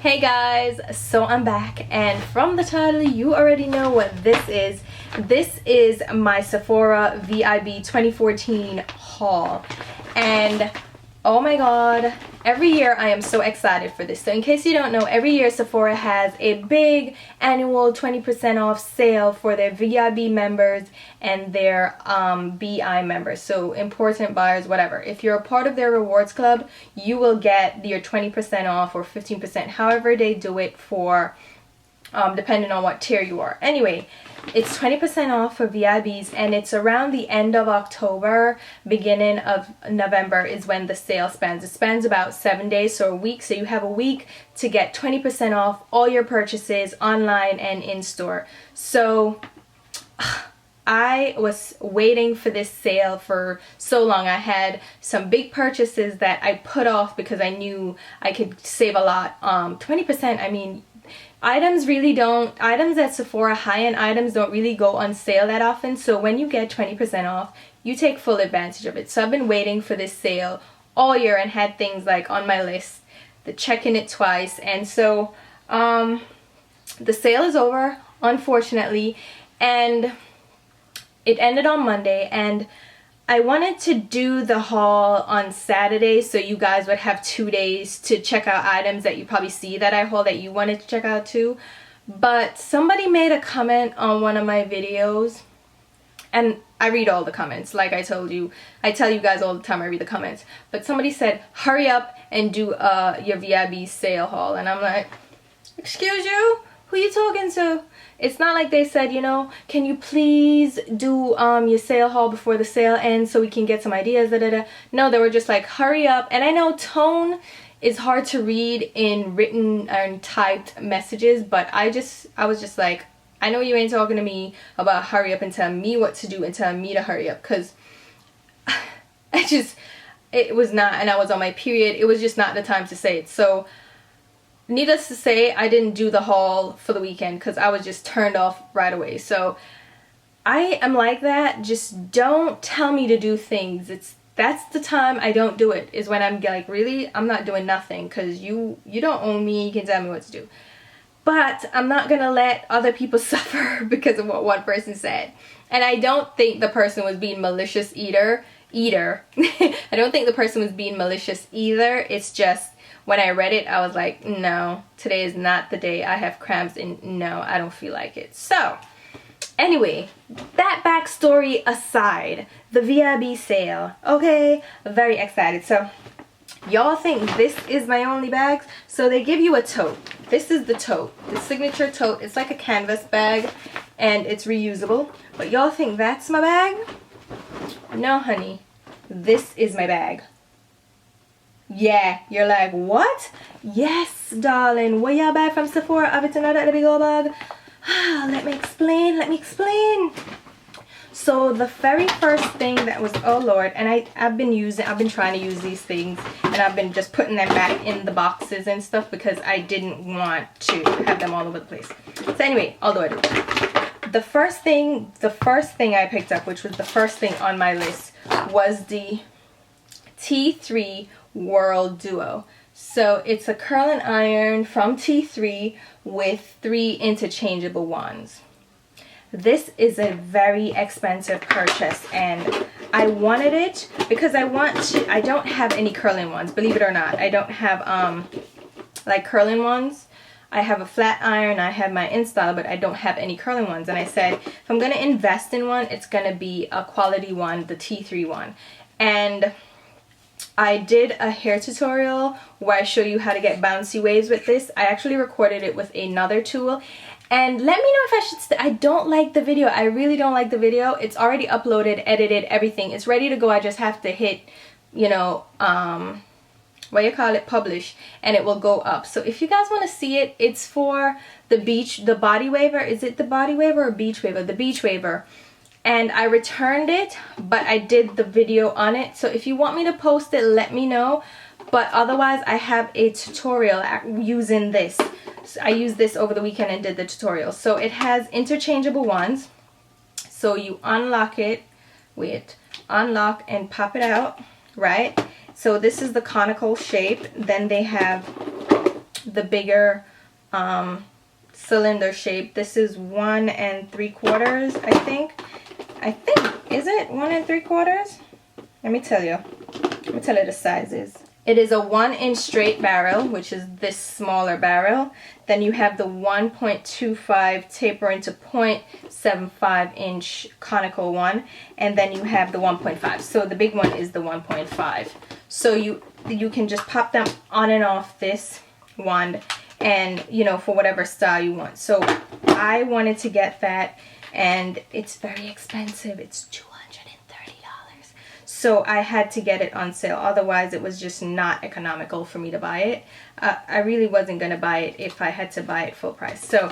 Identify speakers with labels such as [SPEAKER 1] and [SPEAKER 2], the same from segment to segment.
[SPEAKER 1] Hey guys, so I'm back, and from the title you already know what this is. This is my Sephora VIB 2014 haul, and oh my god, every year I am so excited for this. So in case you don't know, every year Sephora has a big annual 20% off sale for their VIB members and their BI members, so important buyers, whatever. If you're a part of their rewards club, you will get your 20% off or 15%, however they do it for depending on what tier you are. Anyway, it's 20% off for VIBs, and it's around the end of October, beginning of November is when the sale spans. It spans about 7 days, so a week. So you have a week to get 20% off all your purchases online and in store. So I was waiting for this sale for so long. I had some big purchases that I put off because I knew I could save a lot. 20%, I mean, items at Sephora, high-end items don't really go on sale that often. So when you get 20% off, you take full advantage of it. So I've been waiting for this sale all year and had things like on my list, checking it twice. And so the sale is over, unfortunately, and it ended on Monday, and I wanted to do the haul on Saturday so you guys would have 2 days to check out items that you probably see that I haul that you wanted to check out too. But somebody made a comment on one of my videos, and I read all the comments. Like I told you, I tell you guys all the time I read the comments. But somebody said, hurry up and do your VIB sale haul. And I'm like, excuse you? Who you talking to? It's not like they said, you know, can you please do your sale haul before the sale ends so we can get some ideas, da da da. No, they were just like, hurry up. And I know tone is hard to read in written and typed messages, but I was just like, I know you ain't talking to me about hurry up and tell me what to do and tell me to hurry up, because it was not, and I was on my period, it was just not the time to say it. So needless to say, I didn't do the haul for the weekend because I was just turned off right away. So I am like that. Just don't tell me to do things. That's the time I don't do it, is when I'm like, really, I'm not doing nothing, because you don't own me. You can tell me what to do. But I'm not gonna let other people suffer because of what one person said. And I don't think the person was being malicious either. I don't think the person was being malicious either. It's just, when I read it, I was like, no, today is not the day. I have cramps, and no, I don't feel like it. So anyway, that backstory aside, the VIB sale, okay, very excited. So y'all think this is my only bags? So they give you a tote. This is the tote, the signature tote. It's like a canvas bag, and it's reusable. But y'all think that's my bag? No, honey, this is my bag. Yeah, you're like, what? Yes, darling. Where y'all buy from Sephora? Have it another big old bag? Let me explain. So the very first thing that was, oh Lord, and I've been trying to use these things, and I've been just putting them back in the boxes and stuff because I didn't want to have them all over the place. So anyway, I'll do it. The first thing I picked up, which was the first thing on my list, was the T3 Whirl Duo. So it's a curling iron from T3 with 3 interchangeable wands. This is a very expensive purchase, and I wanted it because I don't have any curling ones, believe it or not. I don't have like curling ones. I have a flat iron, I have my InStyle, but I don't have any curling ones. And I said, if I'm going to invest in one, it's going to be a quality one, the T3 one. And I did a hair tutorial where I show you how to get bouncy waves with this. I actually recorded it with another tool. And let me know if I should I don't like the video. I really don't like the video. It's already uploaded, edited, everything. It's ready to go. I just have to hit, you know, publish, and it will go up. So if you guys want to see it, it's for the body waver. Is it the body waver or beach waver? The beach waver. And I returned it, but I did the video on it. So if you want me to post it, let me know. But otherwise, I have a tutorial using this. So I used this over the weekend and did the tutorial. So it has interchangeable wands. So you unlock it, unlock and pop it out, right? So this is the conical shape. Then they have the bigger cylinder shape. This is 1 3/4, I think. Is it 1 3/4? Let me tell you the sizes. It is a 1-inch straight barrel, which is this smaller barrel. Then you have the 1.25 taper into 0.75-inch conical one, and then you have the 1.5. So the big one is the 1.5. So you can just pop them on and off this wand, and you know, for whatever style you want. So I wanted to get that, and it's very expensive. It's $230. So I had to get it on sale, otherwise it was just not economical for me to buy it. I really wasn't going to buy it if I had to buy it full price. So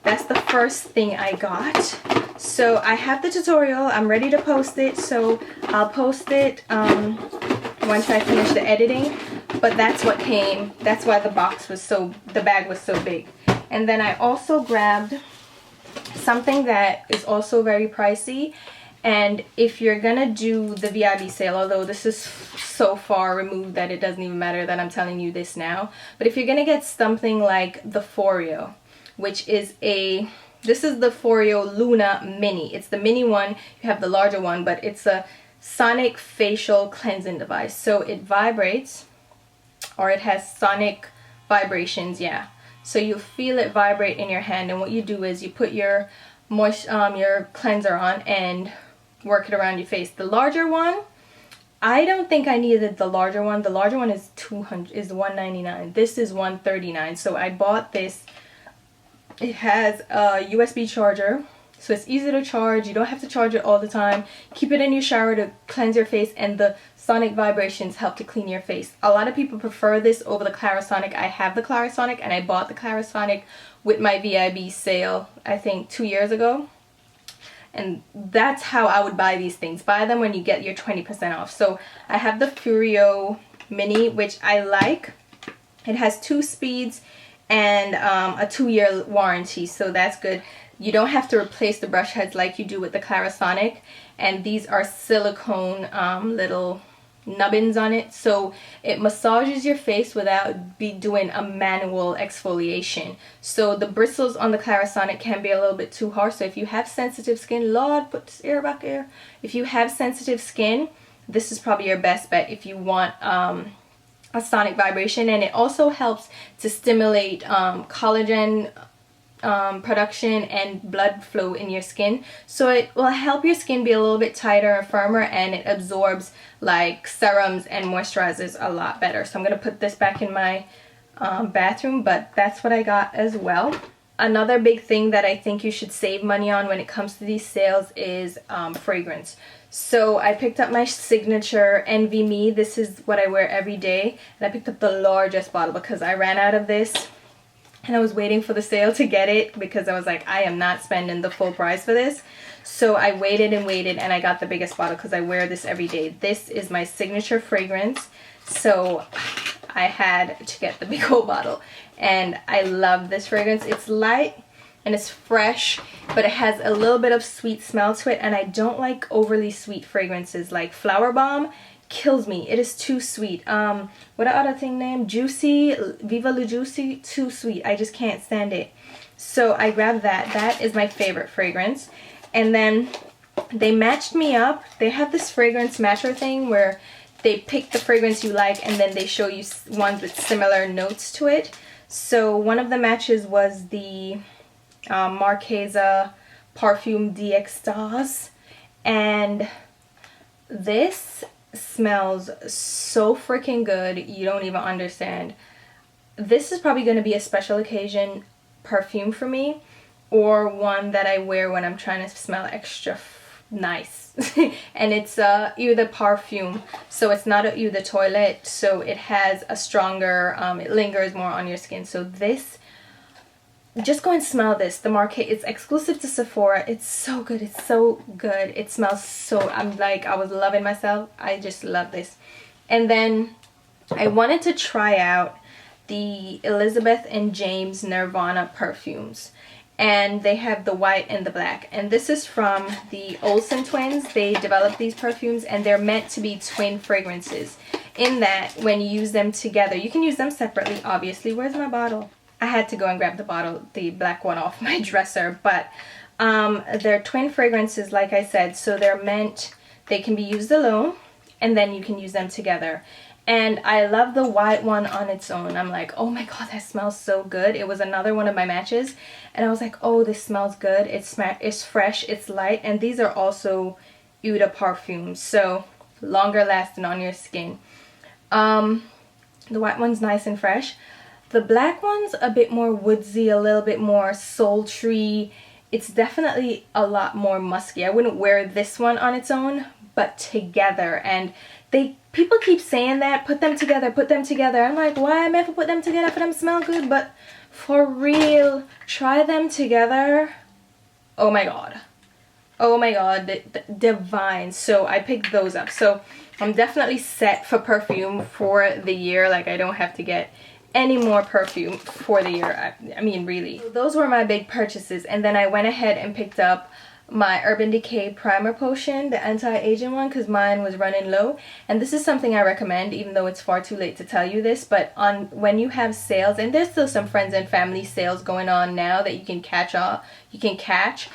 [SPEAKER 1] that's the first thing I got. So I have the tutorial. I'm ready to post it. So I'll post it once I finish the editing. But that's what came. That's why the bag was so big. And then I also grabbed something that is also very pricey. And if you're gonna do the VIB sale, although this is so far removed that it doesn't even matter that I'm telling you this now, but if you're gonna get something like the Foreo, which is this is the Foreo Luna Mini. It's the mini one. You have the larger one, but it's a sonic facial cleansing device. So it vibrates, or it has sonic vibrations, yeah. So you feel it vibrate in your hand, and what you do is you put your cleanser on and work it around your face. The larger one, I don't think I needed the larger one. The larger one is $199. This is $139. So I bought this. It has a USB charger, so it's easy to charge. You don't have to charge it all the time. Keep it in your shower to cleanse your face, and the sonic vibrations help to clean your face. A lot of people prefer this over the Clarisonic. I have the Clarisonic, and I bought the Clarisonic with my VIB sale, I think 2 years ago. And that's how I would buy these things. Buy them when you get your 20% off. So I have the Foreo Mini, which I like. It has 2 speeds and a 2-year warranty, so that's good. You don't have to replace the brush heads like you do with the Clarisonic. And these are silicone little nubbins on it, so it massages your face without doing a manual exfoliation. So the bristles on the Clarisonic can be a little bit too harsh, so if you have sensitive skin, Lord, put this ear back here. If you have sensitive skin, this is probably your best bet if you want a sonic vibration. And it also helps to stimulate collagen production and blood flow in your skin, so it will help your skin be a little bit tighter and firmer, and it absorbs like serums and moisturizers a lot better. So I'm gonna put this back in my bathroom, but that's what I got as well. Another big thing that I think you should save money on when it comes to these sales is fragrance. So I picked up my signature Envy Me. This is what I wear every day, and I picked up the largest bottle because I ran out of this. And I was waiting for the sale to get it because I was like, I am not spending the full price for this. So I waited and waited, and I got the biggest bottle because I wear this every day. This is my signature fragrance. So I had to get the big old bottle. And I love this fragrance. It's light and it's fresh, but it has a little bit of sweet smell to it. And I don't like overly sweet fragrances. Like Flower Bomb kills me. It is too sweet. What other thing named Juicy, Viva La Juicy, too sweet. I just can't stand it. So I grabbed that. That is my favorite fragrance. And then they matched me up. They have this fragrance matcher thing where they pick the fragrance you like, and then they show you ones with similar notes to it. So one of the matches was the Marquesa Perfume d'Extase, and this smells so freaking good, you don't even understand. This is probably going to be a special occasion perfume for me, or one that I wear when I'm trying to smell extra nice. And it's Eau de Perfume, so it's not a Eau de Toilette, so it has a stronger, it lingers more on your skin. So this, just go and smell this. The Marquet, it's exclusive to Sephora. It's so good. It's so good. It smells so, I'm like, I was loving myself. I just love this. And then I wanted to try out the Elizabeth and James Nirvana perfumes. And they have the white and the black. And this is from the Olsen twins. They developed these perfumes, and they're meant to be twin fragrances. in that when you use them together, you can use them separately, obviously. Where's my bottle? I had to go and grab the bottle, the black one, off my dresser. But they're twin fragrances, like I said, so they can be used alone, and then you can use them together. And I love the white one on its own. I'm like, oh my god, that smells so good. It was another one of my matches, and I was like, oh, this smells good. It's fresh, it's light, and these are also Eau de Parfum, so longer lasting on your skin. The white one's nice and fresh. The black one's a bit more woodsy, a little bit more sultry. It's definitely a lot more musky. I wouldn't wear this one on its own, but together. And people keep saying that, put them together, put them together. I'm like, why am I to put them together for them smell good? But for real, try them together. Oh my god. Oh my god, divine. So I picked those up. So I'm definitely set for perfume for the year. Like, I don't have to get any more perfume for the year. I mean, really. Those were my big purchases. And then I went ahead and picked up my Urban Decay primer potion, the anti-aging one, because mine was running low. And this is something I recommend, even though it's far too late to tell you this, but when you have sales, and there's still some friends and family sales going on now that you can catch,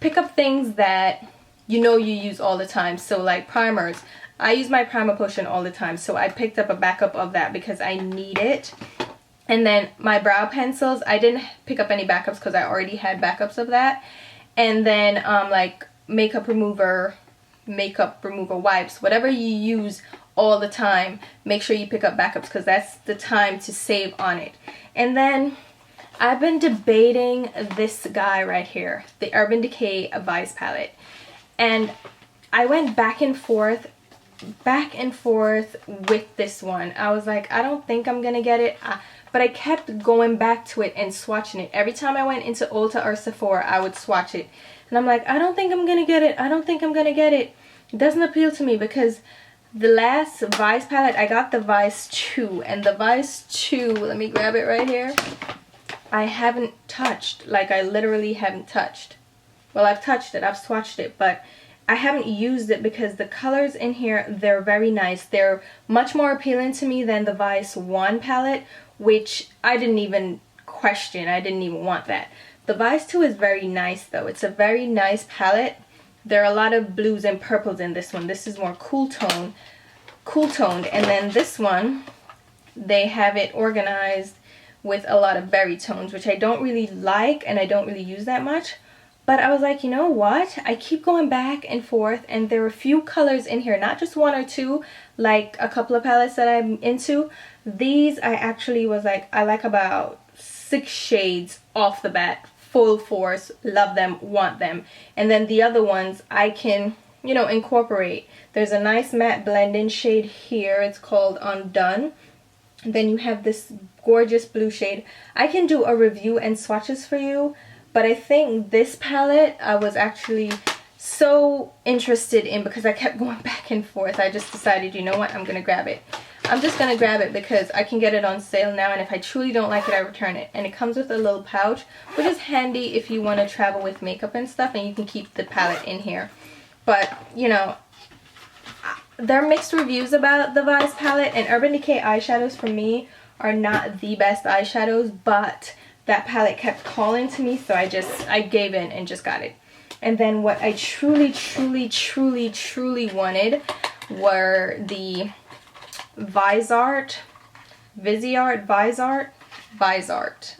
[SPEAKER 1] pick up things that you know you use all the time. So like primers, I use my primer potion all the time, so I picked up a backup of that because I need it. And then my brow pencils, I didn't pick up any backups because I already had backups of that. And then like makeup remover wipes, whatever you use all the time, make sure you pick up backups because that's the time to save on it. And then I've been debating this guy right here, the Urban Decay Vice palette, and I went back and forth with this one. I was like, I don't think I'm gonna get it, but I kept going back to it and swatching it. Every time I went into Ulta or Sephora, I would swatch it, and I'm like, I don't think I'm gonna get it. I don't think I'm gonna get it. It doesn't appeal to me because the last Vice palette, I got the Vice 2, and the Vice 2, let me grab it right here, I haven't touched. Like, I literally haven't touched. Well, I've touched it, I've swatched it, but I haven't used it because the colors in here, they're very nice. They're much more appealing to me than the Vice 1 palette, which I didn't even question. I didn't even want that. The Vice 2 is very nice though. It's a very nice palette. There are a lot of blues and purples in this one. This is more cool toned. And then this one, they have it organized with a lot of berry tones, which I don't really like and I don't really use that much. But I was like, you know what? I keep going back and forth, and there are a few colors in here, not just one or two, like a couple of palettes that I'm into. These I actually was like, I like about 6 shades off the bat, full force, love them, want them. And then the other ones I can, you know, incorporate. There's a nice matte blend-in shade here. It's called Undone. And then you have this gorgeous blue shade. I can do a review and swatches for you, but I think this palette I was actually so interested in because I kept going back and forth. I just decided, you know what, I'm gonna grab it. I'm just gonna grab it because I can get it on sale now, and if I truly don't like it, I return it. And it comes with a little pouch, which is handy if you want to travel with makeup and stuff, and you can keep the palette in here. But, you know, there are mixed reviews about the Vice palette, and Urban Decay eyeshadows for me are not the best eyeshadows, but that palette kept calling to me, so I gave in and just got it. And then what I truly wanted were the Vizart,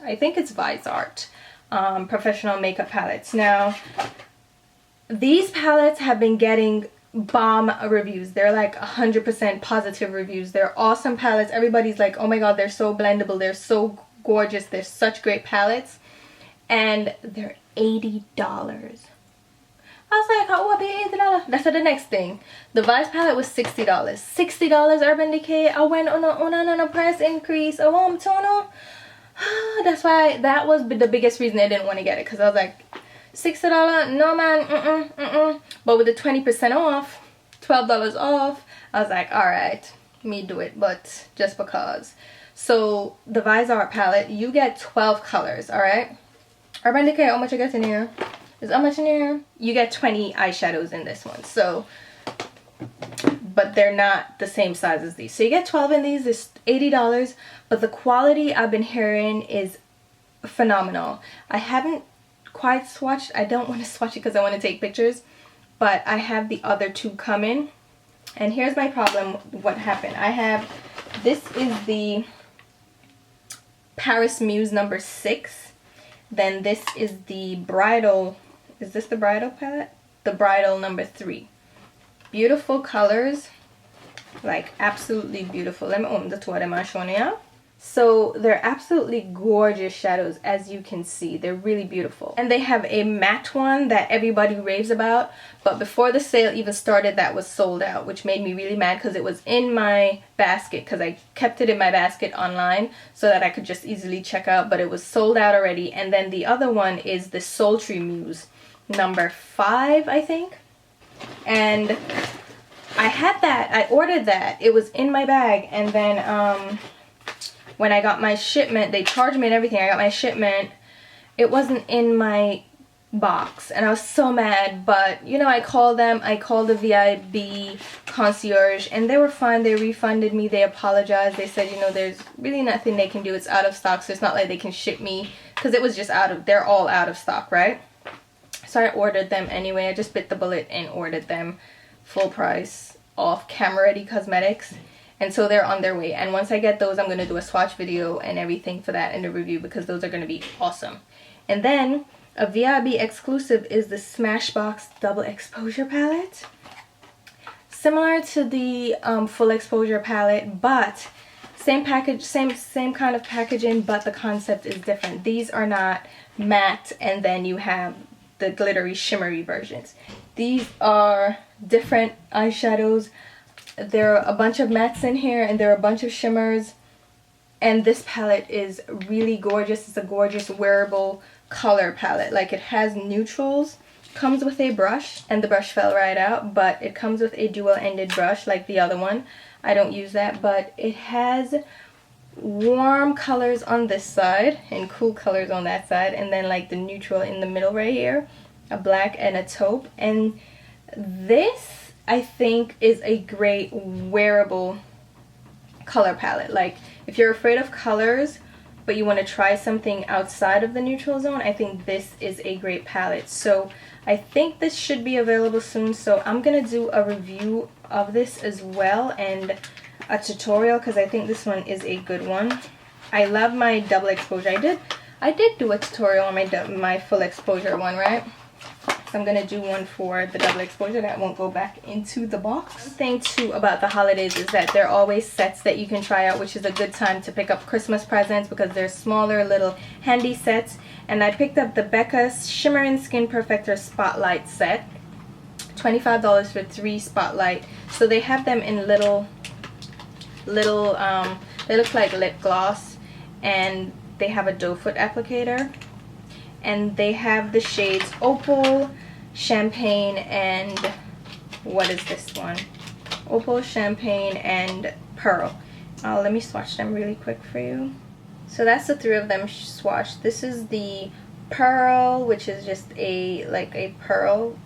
[SPEAKER 1] I think it's Vizart, professional makeup palettes. Now, these palettes have been getting bomb reviews. They're like 100% positive reviews. They're awesome palettes. Everybody's like, oh my god, they're so blendable, they're so gorgeous, they're such great palettes, and they're $80. I was like, oh, I paid $80. That's the next thing. The Vice palette was $60. $60 Urban Decay. I went on a price increase. I want to. That's why that was the biggest reason I didn't want to get it, because I was like, $60? No man, But with the 20% off, $12 off, I was like, alright, me do it, but just because. So the Vizart palette, you get 12 colors, alright? Urban Decay, how much I get in here? Is how much in here? You get 20 eyeshadows in this one. So but they're not the same size as these. So you get 12 in these. It's $80, but the quality I've been hearing is phenomenal. I haven't quite swatched. I don't want to swatch it because I want to take pictures, but I have the other two coming. And here's my problem. What happened? I have, this is the Paris Muse number 6. Then this is the bridal. Is this the bridal palette? The bridal number 3. Beautiful colors, like absolutely beautiful. Let me open the two of them and show you. So they're absolutely gorgeous shadows, as you can see. They're really beautiful. And they have a matte one that everybody raves about, but before the sale even started, that was sold out, which made me really mad because it was in my basket, because I kept it in my basket online so that I could just easily check out, but it was sold out already. And then the other one is the Sultry Muse number 5, I think. And I had that. I ordered that. It was in my bag, and then when I got my shipment, they charged me and everything. I got my shipment. It wasn't in my box, and I was so mad. But, you know, I called them. I called the VIB concierge, and they were fine. They refunded me. They apologized. They said, you know, there's really nothing they can do. It's out of stock, so it's not like they can ship me, because it was just out of, they're all out of stock, right? So I ordered them anyway. I just bit the bullet and ordered them full price off Camera Ready Cosmetics. And so they're on their way. And once I get those, I'm going to do a swatch video and everything for that in the review, because those are going to be awesome. And then a VIB exclusive is the Smashbox Double Exposure Palette. Similar to the Full Exposure Palette, but same package, same kind of packaging, but the concept is different. These are not matte, and then you have the glittery, shimmery versions. These are different eyeshadows. There are a bunch of mattes in here, and there are a bunch of shimmers, and this palette is really gorgeous. It's a gorgeous wearable color palette. Like, it has neutrals, comes with a brush, and the brush fell right out, but it comes with a dual-ended brush like the other one. I don't use that, but it has warm colors on this side and cool colors on that side, and then like the neutral in the middle right here, a black and a taupe. And this, I think, is a great wearable color palette. Like, if you're afraid of colors but you want to try something outside of the neutral zone, I think this is a great palette. So I think this should be available soon, so I'm gonna do a review of this as well, and a tutorial, because I think this one is a good one. I love my double exposure. I did do a tutorial on my full exposure one, right? So I'm going to do one for the double exposure that won't go back into the box. One thing too about the holidays is that there are always sets that you can try out, which is a good time to pick up Christmas presents, because they're smaller little handy sets. And I picked up the Becca Shimmering Skin Perfector Spotlight set. $25 for 3 spotlight. So they have them in little they look like lip gloss, and they have a doe foot applicator. And they have the shades Opal, Champagne, and what is this one? Opal, Champagne, and Pearl. Let me swatch them really quick for you. So that's the 3 of them swatched. This is the Pearl, which is just like a pearl.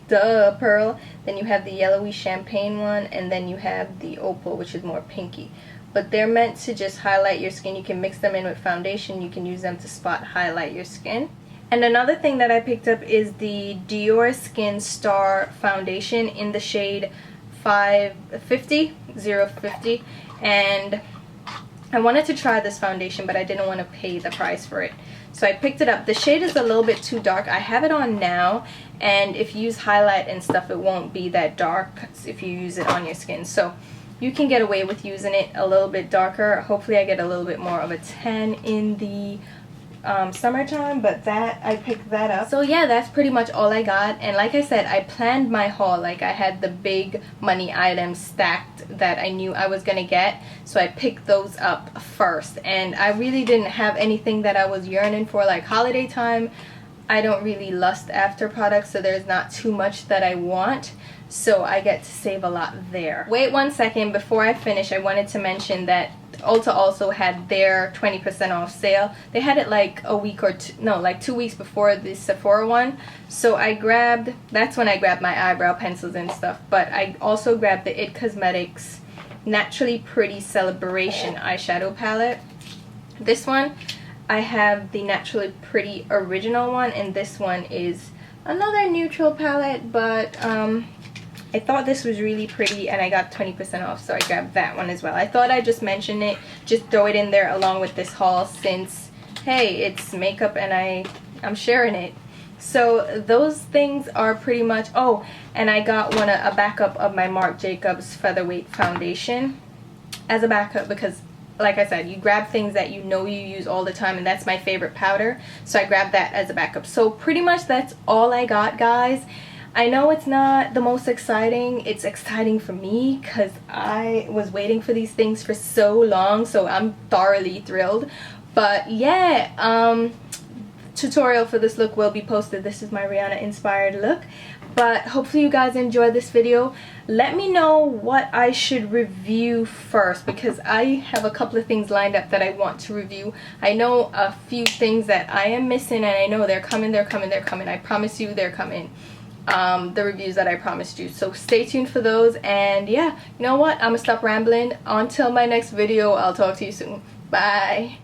[SPEAKER 1] Duh, pearl. Then you have the yellowy champagne one, and then you have the opal, which is more pinky. But they're meant to just highlight your skin. You can mix them in with foundation. You can use them to spot highlight your skin. And another thing that I picked up is the Dior Skin Star Foundation in the shade 050. And I wanted to try this foundation, but I didn't want to pay the price for it. So I picked it up. The shade is a little bit too dark. I have it on now, and if you use highlight and stuff, it won't be that dark if you use it on your skin. So you can get away with using it a little bit darker. Hopefully I get a little bit more of a tan in the summertime, but that I picked that up. So yeah, that's pretty much all I got. And like I said, I planned my haul. Like, I had the big money items stacked that I knew I was gonna get, so I picked those up first. And I really didn't have anything that I was yearning for. Like, holiday time, I don't really lust after products, so there's not too much that I want. so I get to save a lot there. Wait 1 second, before I finish, I wanted to mention that Ulta also had their 20% off sale. They had it like a week or two, no, like 2 weeks before the Sephora one. So I grabbed, that's when I grabbed my eyebrow pencils and stuff, but I also grabbed the IT Cosmetics Naturally Pretty Celebration eyeshadow palette. This one, I have the Naturally Pretty original one, and this one is another neutral palette, but I thought this was really pretty and I got 20% off, so I grabbed that one as well. I thought I'd just mention it, just throw it in there along with this haul, since hey, it's makeup and I'm sharing it. So those things are pretty much, oh, and I got a backup of my Marc Jacobs Featherweight foundation as a backup, because like I said, you grab things that you know you use all the time, and that's my favorite powder, so I grabbed that as a backup. So pretty much that's all I got, guys. I know it's not the most exciting. It's exciting for me because I was waiting for these things for so long, so I'm thoroughly thrilled. But yeah, tutorial for this look will be posted. This is my Rihanna inspired look. But hopefully you guys enjoyed this video. Let me know what I should review first, because I have a couple of things lined up that I want to review. I know a few things that I am missing, and I know they're coming, they're coming, they're coming. I promise you they're coming. The reviews that I promised you, so stay tuned for those. And yeah, you know what, I'm gonna stop rambling. Until my next video, I'll talk to you soon. Bye.